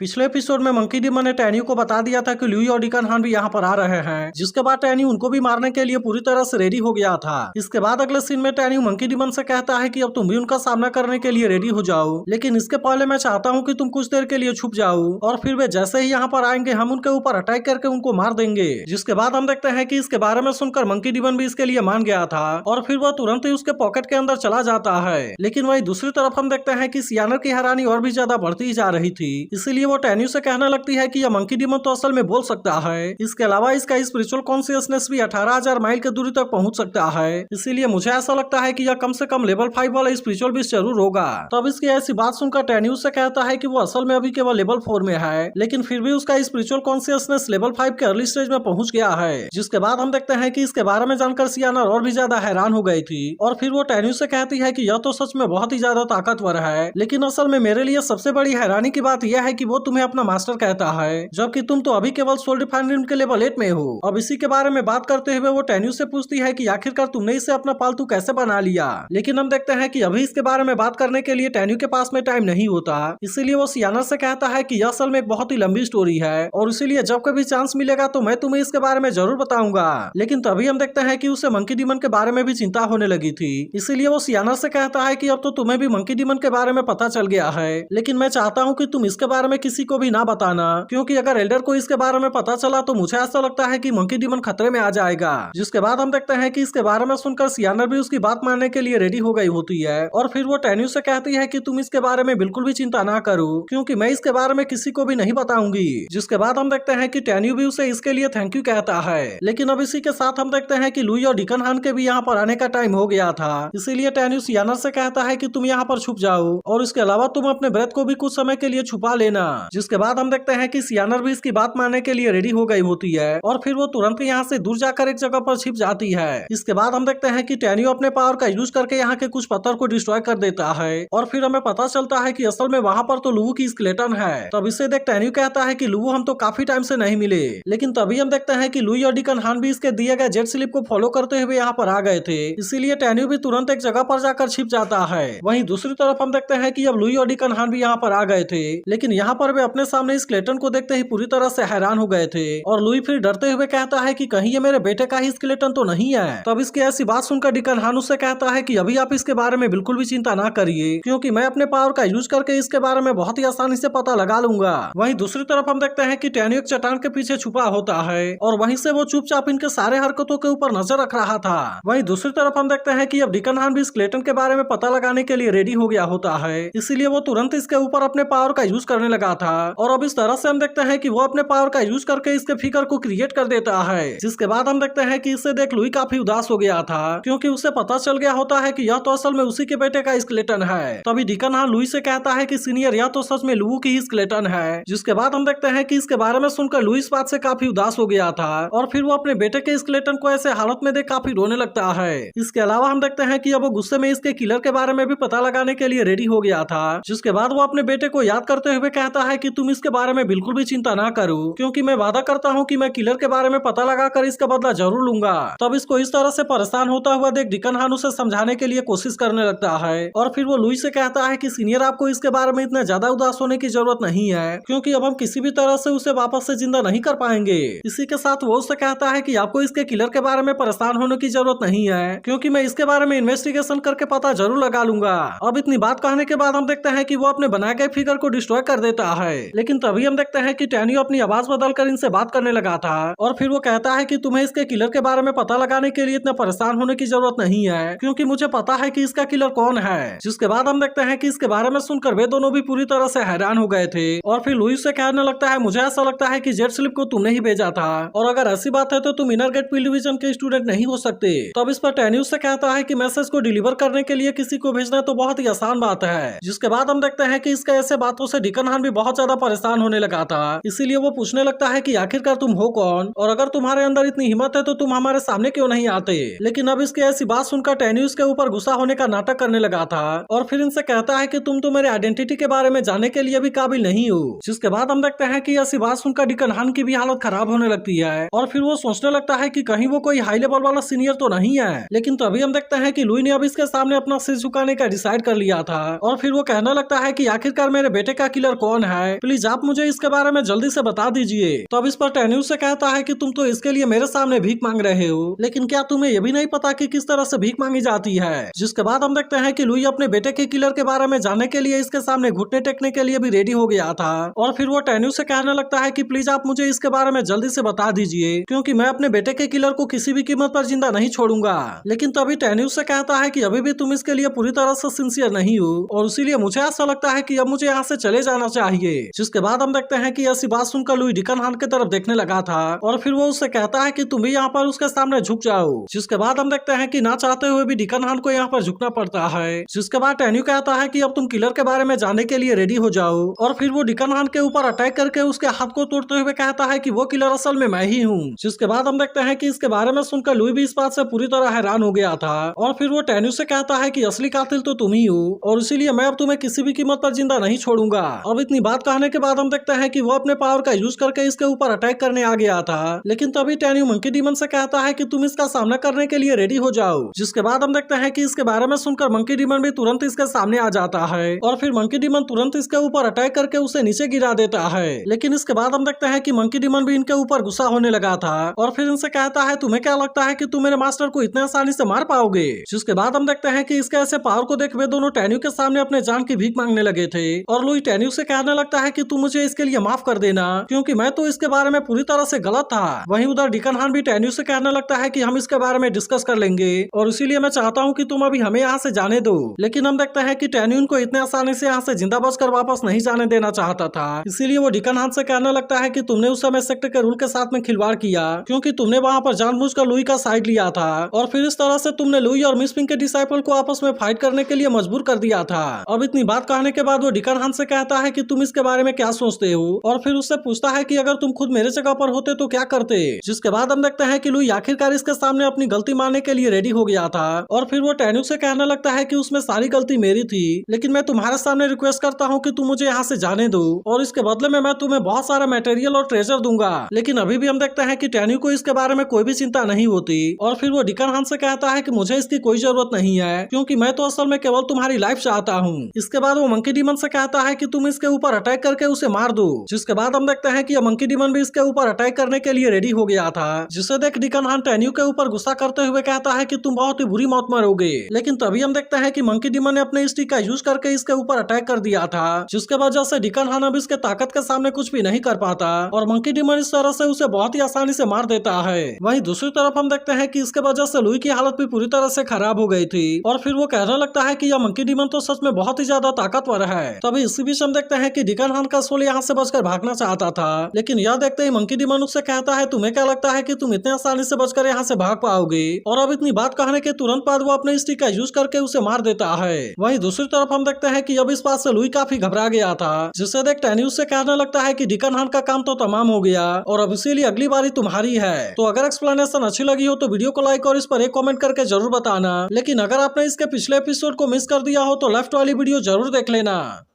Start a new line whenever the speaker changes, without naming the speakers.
पिछले एपिसोड में monkey demon ने टैन्यू को बता दिया था कि लुई और डीकन हान भी यहाँ पर आ रहे हैं, जिसके बाद टैन्यू उनको भी मारने के लिए पूरी तरह से रेडी हो गया था। इसके बाद अगले सीन में टैन्यू मंकी डीमन से कहता है कि अब तुम भी उनका सामना करने के लिए रेडी हो जाओ, लेकिन इसके पहले मैं चाहता हूँ कि तुम कुछ देर के लिए छुप जाओ और फिर वे जैसे ही यहाँ पर आएंगे हम उनके ऊपर अटैक करके उनको मार देंगे। जिसके बाद हम देखते हैं कि इसके बारे में सुनकर मंकी डीमन भी इसके लिए मान गया था और फिर वह तुरंत ही उसके पॉकेट के अंदर चला जाता है। लेकिन वही दूसरी तरफ हम देखते हैं कि सियानर की हैरानी और भी ज्यादा बढ़ती ही जा रही थी, इसीलिए वो टैन्यू से कहने लगती है कि यह मंकी डीमन तो असल में बोल सकता है। इसके अलावा इसका स्पिरिचुअल कॉन्शियसनेस भी 18,000 माइल की दूरी तक पहुंच सकता है, इसीलिए मुझे ऐसा लगता है कि यह कम से कम लेवल 5 वाला स्पिरिचुअल बीस्ट जरूर होगा। तो अब इसकी ऐसी बात सुनकर टैन्यू से कहता है कि वो असल में अभी केवल लेवल 4 में है, लेकिन फिर भी उसका स्पिरिचुअल कॉन्शियसनेस लेवल 5 के अर्ली स्टेज में पहुंच गया है। जिसके बाद हम देखते हैं कि इसके बारे में जानकर सियानर और भी ज्यादा हैरान हो गई थी और फिर वो टैन्यू से कहती है कि यह तो सच में बहुत ही ज्यादा ताकतवर है, लेकिन असल में मेरे लिए सबसे बड़ी हैरानी की बात यह है कि वो तुम्हें अपना मास्टर कहता है, जबकि तुम तो अभी केवल सोल रिफाइनमेंट के लेवल 8 में हो। अब इसी के बारे में बात करते हुए वो टैन्यू से पूछती है कि आखिरकार तुमने इसे अपना पालतू कैसे बना लिया। लेकिन हम देखते हैं कि अभी इसके बारे में बात करने के लिए टैन्यू के पास में टाइम नहीं होता, इसीलिए वो सियानर से कहता है कि यह असल में एक बहुत ही लंबी स्टोरी है और इसीलिए जब कभी चांस मिलेगा तो मैं तुम्हें इसके बारे में जरूर बताऊंगा। लेकिन तभी हम देखते हैं कि उसे मंकी डीमन के बारे में भी चिंता होने लगी थी, इसीलिए वो सियानर से कहता है कि अब तो तुम्हें भी मंकी डीमन के बारे में पता चल गया है, लेकिन मैं चाहता हूँ कि तुम इसके बारे में किसी को भी ना बताना, क्योंकि अगर एल्डर को इसके बारे में पता चला तो मुझे ऐसा लगता है कि मंकी डीमन खतरे में आ जाएगा। जिसके बाद हम देखते हैं कि इसके बारे में सुनकर सियानर भी उसकी बात मानने के लिए रेडी हो गई होती है और फिर वो टैन्यू से कहती है कि तुम इसके बारे में बिल्कुल भी चिंता ना करो, क्योंकि मैं इसके बारे में किसी को भी नहीं बताऊंगी। जिसके बाद हम देखते हैं कि टैन्यू भी उसे इसके लिए थैंक यू कहता है। लेकिन अब इसी के साथ हम देखते हैं कि लुई और डीकन हान के भी यहाँ पर आने का टाइम हो गया था, इसीलिए टैन्यू सियानर से कहता है कि तुम यहाँ पर छुप जाओ और इसके अलावा तुम अपने ब्रेथ को भी कुछ समय के लिए छुपा लेना। जिसके बाद हम देखते हैं कि सियानर भी इसकी बात मानने के लिए रेडी हो गई होती है और फिर वो तुरंत यहाँ से दूर जाकर एक जगह पर छिप जाती है। इसके बाद हम देखते हैं कि टैन्यू अपने पावर का यूज करके यहाँ के कुछ पत्थर को डिस्ट्रॉय कर देता है और फिर हमें पता चलता है कि असल में वहाँ पर तो लुवू की स्केलेटन है। तब इसे देख टैन्यू कहता है कि लुवू हम तो काफी टाइम से नहीं मिले, लेकिन तभी हम देखते हैं कि लुई और डीकन हान भी इसके दिए गए जेट स्लिप को फॉलो करते हुए यहाँ पर आ गए थे, इसीलिए टैन्यू भी तुरंत एक जगह पर जाकर छिप जाता है। वहीं दूसरी तरफ हम देखते हैं कि अब लुई और डीकन हान भी यहाँ पर आ गए थे, लेकिन यहाँ पर वे अपने सामने स्केलेटन को देखते ही पूरी तरह से हैरान हो गए थे और लुई फिर डरते हुए कहता है कि कहीं ये मेरे बेटे का ही स्केलेटन तो नहीं है। तब इसकी ऐसी बात सुनकर डीकन हान उससे कहता है कि अभी आप इसके बारे में बिल्कुल भी चिंता ना करिए, क्योंकि मैं अपने पावर का यूज करके इसके बारे में बहुत ही आसानी से पता लगा लूंगा। वहीं दूसरी तरफ हम देखते हैं कि टैन्यू एक चट्टान के पीछे छुपा होता है और वहीं से वो चुपचाप इनके सारे हरकतों के ऊपर नजर रख रहा था। वहीं दूसरी तरफ हम देखते हैं कि अब डीकन हान भी स्केलेटन के बारे में पता लगाने के लिए रेडी हो गया होता है, इसीलिए वो तुरंत इसके ऊपर अपने पावर का यूज करने लगा था और अब इस तरह से हम देखते हैं कि वो अपने पावर का यूज करके इसके फिगर को क्रिएट कर देता है। जिसके बाद हम देखते हैं कि इसे देख लुई काफी उदास हो गया था, क्योंकि उसे पता चल गया होता है कि यह तो असल में उसी के बेटे का स्केलेटन है। तभी डीकन हान लुई से कहता है कि सीनियर यह तो सच में लुवू की ही स्केलेटन है। जिसके बाद हम देखते हैं कि इसके बारे में सुनकर लुई इस बात से काफी उदास हो गया था और फिर वो अपने बेटे के स्केलेटन को ऐसे हालत में देख काफी रोने लगता है। इसके अलावा हम देखते हैं कि अब वो गुस्से में इसके किलर के बारे में भी पता लगाने के लिए रेडी हो गया था। जिसके बाद वो अपने बेटे को याद करते हुए कहता है कि तुम इसके बारे में बिल्कुल भी चिंता ना करो, क्योंकि मैं वादा करता हूँ कि मैं किलर के बारे में पता लगाकर इसका बदला जरूर लूंगा। तब इसको इस तरह से परेशान होता हुआ देख डीकन हान उसे समझाने के लिए कोशिश करने लगता है और फिर वो लुई से कहता है कि सीनियर आपको इसके बारे में इतना ज्यादा उदास होने की जरूरत नहीं है, क्योंकि अब हम किसी भी तरह से उसे वापस से जिंदा नहीं कर पाएंगे। इसी के साथ वो उससे कहता है कि आपको इसके किलर के बारे में परेशान होने की जरूरत नहीं है, क्योंकि मैं इसके बारे में इन्वेस्टिगेशन करके पता जरूर लगा लूंगा। अब इतनी बात कहने के बाद हम देखते हैं कि वो अपने बनाए गए फिगर को डिस्ट्रॉय कर देता है, लेकिन तभी हम देखते हैं कि टैन्यू अपनी आवाज बदलकर इनसे बात करने लगा था और फिर वो कहता है कि तुम्हें इसके किलर के बारे में पता लगाने के लिए इतना परेशान होने की जरूरत नहीं है, क्योंकि मुझे पता है कि इसका किलर कौन है। जिसके बाद हम देखते हैं कि इसके बारे में सुनकर वे दोनों भी पूरी तरह से हैरान हो गए थे और फिर लुई से कहने लगता है मुझे ऐसा लगता है कि जेट स्लिप को तुमने ही भेजा था और अगर ऐसी बात है तो तुम इनर गेट पील डिवीजन के स्टूडेंट नहीं हो सकते। तब इस पर टैन्यू से कहता है कि मैसेज को डिलीवर करने के लिए किसी को भेजना तो बहुत ही आसान बात है। जिसके बाद हम देखते हैं कि इसके ऐसे बातों से डीकन हान भी बहुत ज्यादा परेशान होने लगा था, इसीलिए वो पूछने लगता है कि आखिरकार तुम हो कौन और अगर तुम्हारे अंदर इतनी हिम्मत है तो तुम हमारे सामने क्यों नहीं आते। लेकिन अब इसकी ऐसी बात सुनकर टैन्यू इसके ऊपर गुस्सा होने का नाटक करने लगा था और फिर इनसे कहता है कि तुम तो मेरे आइडेंटिटी के बारे में जानने के लिए भी काबिल नहीं हो। जिसके बाद हम देखते हैं कि ऐसी बात सुनकर डीकन हान की भी हालत खराब होने लगती है और फिर वो सोचने लगता है कि कहीं वो कोई हाई लेवल वाला सीनियर तो नहीं है। लेकिन तभी हम देखते हैं कि लुई ने अब इसके सामने अपना सिर झुकाने का डिसाइड कर लिया था और फिर वो कहने लगता है कि आखिरकार मेरे बेटे का किलर कौन है, प्लीज आप मुझे इसके बारे में जल्दी से बता दीजिए। तो अब इस पर टैन्यू से कहता है कि तुम तो इसके लिए मेरे सामने भीख मांग रहे हो, लेकिन क्या तुम्हें ये भी नहीं पता कि किस तरह से भीख मांगी जाती है। जिसके बाद हम देखते हैं कि लुई अपने बेटे के किलर के बारे में जानने के लिए इसके सामने घुटने टेकने के लिए भी रेडी हो गया था, और फिर वो टैन्यू से कहने लगता है कि प्लीज आप मुझे इसके बारे में जल्दी से बता दीजिए, क्योंकि मैं अपने बेटे के किलर को किसी भी कीमत पर जिंदा नहीं छोड़ूंगा। लेकिन तभी टैन्यू से कहता है कि अभी भी तुम इसके लिए पूरी तरह से सिंसियर नहीं हो, और इसीलिए मुझे ऐसा लगता है कि अब मुझे यहाँ से चले जाना चाहिए। जिसके बाद हम देखते हैं कि ऐसी बात सुनकर लुई डिकन हान की तरफ देखने लगा था, और फिर वो उससे कहता है कि तुम भी यहाँ पर उसके सामने झुक जाओ। जिसके बाद हम देखते हैं कि ना चाहते हुए भी डिकन हान को यहाँ पर झुकना पड़ता है। जिसके बाद टैन्यू कहता है कि अब तुम किलर के बारे में जानने के लिए रेडी हो जाओ, और फिर वो डिकन हान के ऊपर अटैक करके उसके हाथ को तोड़ते हुए कहता है कि वो किलर असल में मैं ही हूँ। जिसके बाद हम देखते हैं कि इसके बारे में सुनकर लुई भी इस बात से पूरी तरह हैरान हो गया था, और फिर वो टैन्यू से कहता है कि असली कातिल तो तुम ही हो, और इसीलिए मैं अब तुम्हें किसी भी कीमत पर जिंदा नहीं छोड़ूंगा। अब इतनी बात कहने के बाद हम देखते हैं कि वो अपने पावर का यूज करके इसके ऊपर अटैक करने आ गया था, लेकिन तभी टैन्यू मंकी डीमन से कहता है कि तुम इसका सामना करने के लिए रेडी हो जाओ। जिसके बाद हम देखते हैं कि इसके बारे में सुनकर मंकी डीमन भी तुरंत इसके सामने आ जाता है, और फिर मंकी डीमन तुरंत इसके ऊपर अटैक करके उसे नीचे गिरा देता है। लेकिन इसके बाद हम देखते हैं कि मंकी डीमन भी इनके ऊपर गुस्सा होने लगा था, और फिर इनसे कहता है तुम्हें क्या लगता है कि तुम मेरे मास्टर को इतने आसानी से मार पाओगे। जिसके बाद हम देखते हैं कि इसके ऐसे पावर को देख वे दोनों टैन्यू के सामने अपने जान की भीख मांगने लगे थे, और लुई टैन्यू से कहने लगता है कि तुम मुझे इसके लिए माफ कर देना, क्योंकि मैं तो इसके बारे में पूरी तरह से गलत था। वहीं उधर डिकन हान भी टैन्यू से कहने लगता है कि हम इसके बारे में डिस्कस कर लेंगे, और इसीलिए मैं चाहता हूँ कि तुम अभी हमें यहाँ से जाने दो। लेकिन हम देखते हैं कि टैन्यू इनको इतने आसानी से यहाँ से जिंदा बचकर वापस नहीं जाने देना चाहता था, इसीलिए वो डिकन हान से कहने लगता है कि तुमने उस समय सेक्टर के रूल के साथ में खिलवाड़ किया, क्योंकि तुमने वहाँ पर जानबूझकर लुई का साइड लिया था, और फिर इस तरह से तुमने लुई और मिस पिंक के डिसाइपल को आपस में फाइट करने के लिए मजबूर कर दिया था। अब इतनी बात कहने के बाद वो डिकन हान से कहता है कि तुम इसके बारे में क्या सोचते हो, और फिर उससे पूछता है कि अगर तुम खुद मेरे जगह पर होते तो क्या करते। जिसके बाद हम देखते हैं कि लुई आखिरकार इसके सामने अपनी गलती मानने के लिए रेडी हो गया था, और फिर वो टैन्यू से कहने लगता है कि उसमें सारी गलती मेरी थी, लेकिन मैं तुम्हारे सामने रिक्वेस्ट करता हूँ कि तुम मुझे यहाँ से जाने दो, और इसके बदले में मैं तुम्हें बहुत सारा मटेरियल और ट्रेजर दूंगा। लेकिन अभी भी हम देखते हैं कि टैन्यू को इसके बारे में कोई भी चिंता नहीं होती, और फिर वो डिकन हान से कहता है कि मुझे इसकी कोई जरूरत नहीं है, क्योंकि मैं तो असल में केवल तुम्हारी लाइफ चाहता हूँ। इसके बाद वो मंकी डीमन से कहता है कि तुम इसके ऊपर अटैक करके उसे मार दो। जिसके बाद हम देखते हैं कि मंकी डीमन भी इसके ऊपर अटैक करने के लिए रेडी हो गया था, जिसे देख डिकन हान टैन्यू के ऊपर गुस्सा करते हुए कहता है कि तुम बहुत ही बुरी मौत मरोगे। लेकिन तभी हम देखते हैं कि मंकी डीमन ने अपने स्टिक का यूज करके इसके ऊपर अटैक कर दिया था, जिसके वजह से डिकन हान अब इसके ताकत के सामने कुछ भी नहीं कर पाता, और मंकी डीमन इस तरह से उसे बहुत ही आसानी से मार देता है। वहीं दूसरी तरफ हम देखते हैं कि इसके वजह से लुई की हालत भी पूरी तरह से खराब हो गई थी, और फिर वो कहने लगता है कि यह मंकी डीमन तो सच में बहुत ही ज्यादा ताकतवर है। तभी इसी बीच हम देखते हैं कि डिकन हान का सोल यहाँ से बचकर भागना चाहता था, लेकिन यह देखते ही मंकी डीमन उससे कहता है तुम्हें क्या लगता है कि तुम इतने आसानी से बचकर यहाँ से भाग पाओगे। और अब इतनी बात कहने के तुरंत बाद वो अपने स्टिक का यूज करके उसे मार देता है। वहीं दूसरी तरफ हम देखते हैं कि अब इस बात से लुई काफी घबरा गया था, जिससे देख टैन्यू से कहने लगता है कि डिकन हान का काम तो तमाम हो गया, और अब इसीलिए अगली बारी तुम्हारी है। तो अगर एक्सप्लेनेशन अच्छी लगी हो तो वीडियो को लाइक और इस पर एक कमेंट करके जरूर बताना। लेकिन अगर आपने इसके पिछले एपिसोड को मिस कर दिया हो तो लेफ्ट वाली वीडियो जरूर देख लेना।